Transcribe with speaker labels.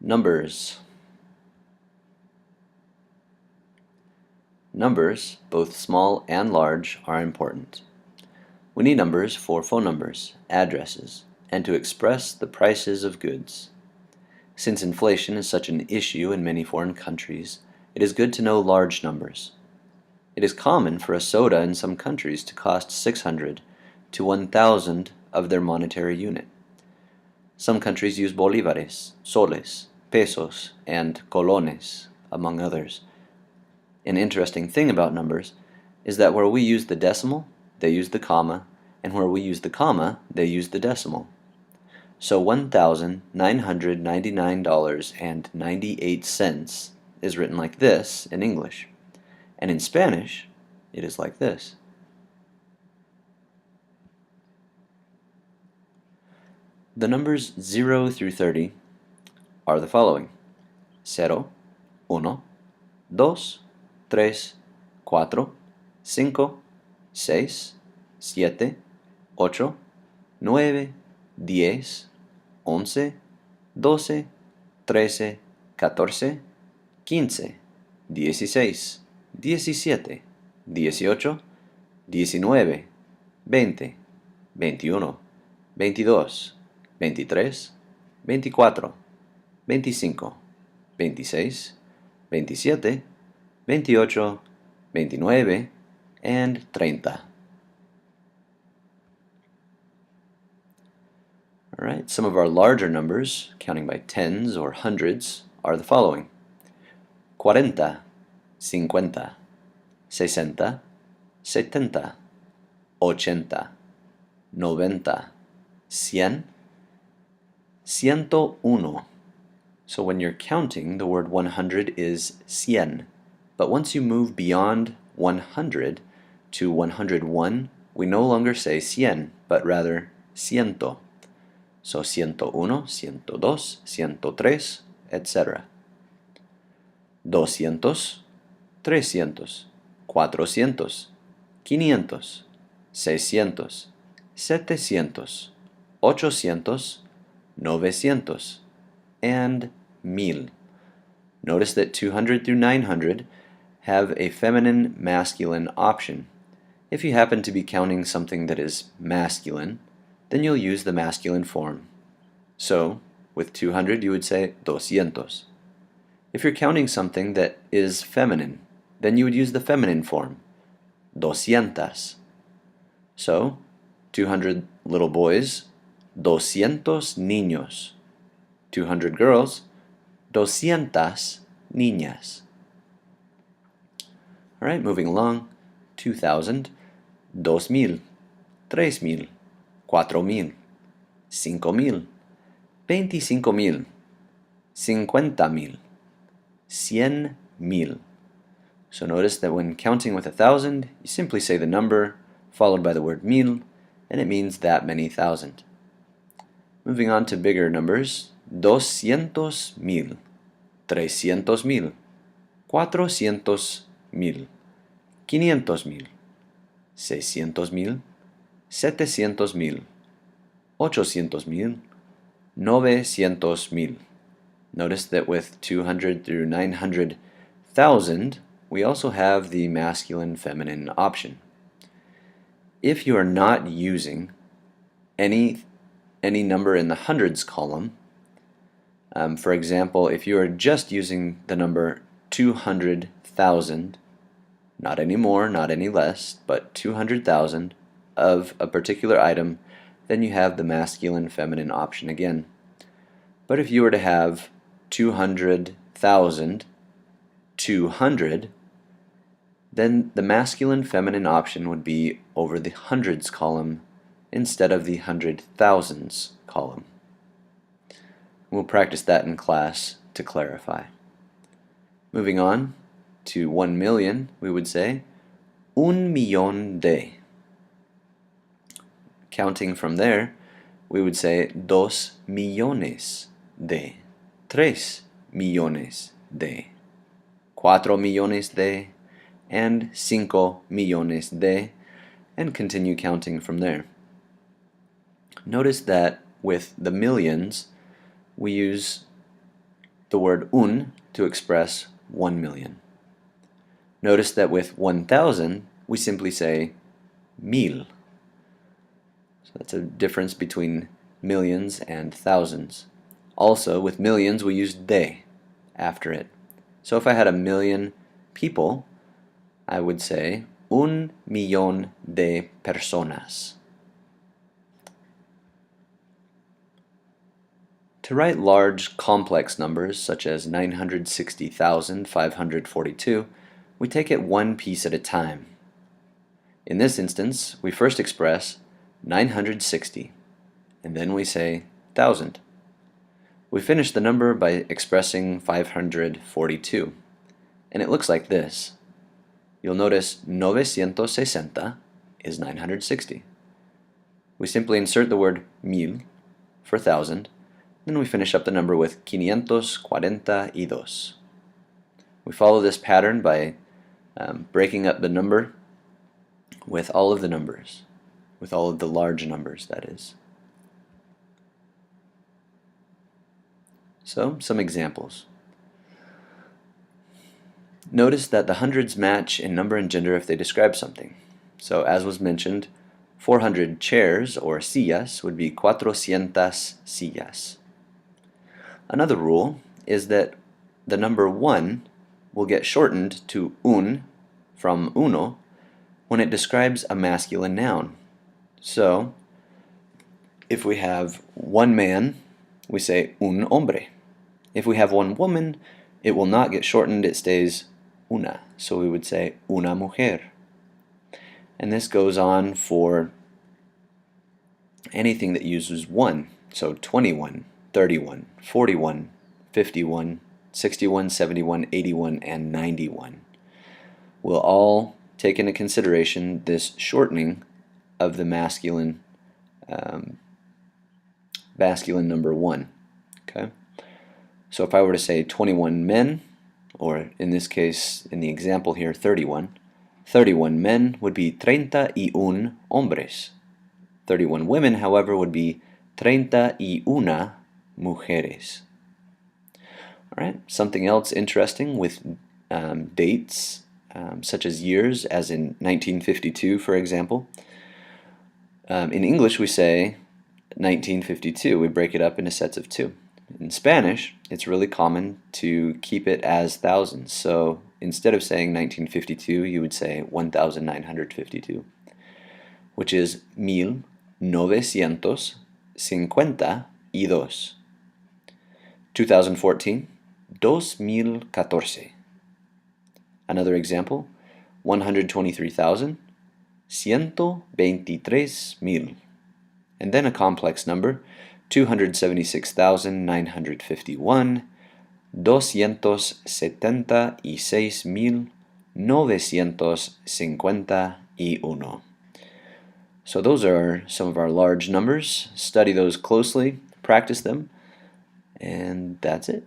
Speaker 1: Numbers. Numbers, both small and large, are important. We need numbers for phone numbers, addresses, and to express the prices of goods. Since inflation is such an issue in many foreign countries, it is good to know large numbers. It is common for a soda in some countries to cost 600 to 1,000 of their monetary unit. Some countries use bolívares, soles, pesos, and colones, among others. An interesting thing about numbers is that where we use the decimal, they use the comma, and where we use the comma, they use the decimal. So $1,999.98 is written like this in English, and in Spanish it is like this. The numbers 0 through 30 are the following: 0, 1, 2, 3, 4, 5, 6, 7, 8, 9, 10, 11, 12, 13, 14, 15, 16, 17, 18, 19, 20, 21, 22, 23, 24, 25, 26, 27, 28, 29, and 30. Alright, some of our larger numbers, counting by tens or hundreds, are the following: 40, 50, 60, 70, 80, 90, 100, 101. So when you're counting, the word 100 is 100. But once you move beyond 100 to 101, we no longer say 100, but rather ciento. So 101, 102, 103, etc. 200, 300, 400, 500, 600, 700, 800, 900, and 1000. Notice that 200 through 900 have a feminine masculine option. If you happen to be counting something that is masculine, then you'll use the masculine form. So, with 200 you would say 200. If you're counting something that is feminine, then you would use the feminine form, 200. So, 200 little boys, 200 niños. 200 girls, 200 niñas. Alright, moving along. 2,000, 2,000, 3,000, 4,000, 5,000, 25,000, 50,000, 100,000. So notice that when counting with 1,000, you simply say the number followed by the word mil, and it means that many thousand. Moving on to bigger numbers: 200,000, 300,000, 400,000, 500,000, 600,000, 700,000, 800,000, 900,000. Notice that with 200 through 900,000, we also have the masculine-feminine option. If you are not using any number in the hundreds column, for example, if you are just using the number 200,000, not any more, not any less, but 200,000 of a particular item, then you have the masculine-feminine option again. But if you were to have 200,000, 200, then the masculine-feminine option would be over the hundreds column instead of the hundred thousands column. We'll practice that in class to clarify. Moving on to 1 million, we would say 1millón de. Counting from there, we would say 2 millones de, 3 millones de, 4 millones de, and 5 millones de, and continue counting from there. Notice that with the millions, we use the word un to express 1 million. Notice that with 1,000, we simply say 1000. So that's a difference between millions and thousands. Also, with millions, we use de after it. So if I had 1,000,000 people, I would say 1,000,000 de personas. To write large, complex numbers, such as 960,542, we take it one piece at a time. In this instance, we first express 960, and then we say 1,000. We finish the number by expressing 542, and it looks like this. You'll notice 960 is 960. We simply insert the word 1000 for 1,000, then we finish up the number with 542. We follow this pattern by breaking up the number with all of the numbers, with all of the large numbers, that is. So, some examples. Notice that the hundreds match in number and gender if they describe something. So, as was mentioned, 400 chairs, or sillas, would be 400 sillas. Another rule is that the number 1 will get shortened to un from uno when it describes a masculine noun. So, if we have one man, we say un hombre. If we have one woman, it will not get shortened, it stays una. So we would say una mujer. And this goes on for anything that uses 1. So 21, 31, 41, 51, 61, 71, 81, and 91 will all take into consideration this shortening of the masculine number 1. Okay? So if I were to say 21 men, or in this case, in the example here, 31 men would be 31 hombres. 31 women, however, would be 31 mujeres. Alright, something else interesting with dates, such as years, as in 1952, for example. In English, we say 1952. We break it up into sets of 2. In Spanish, it's really common to keep it as thousands. So instead of saying 1952, you would say 1952, which is 1952. 2014, 2014. Another example, 123,123,000. And then a complex number, 276,951, 276,951. So those are some of our large numbers. Study those closely, practice them, and that's it.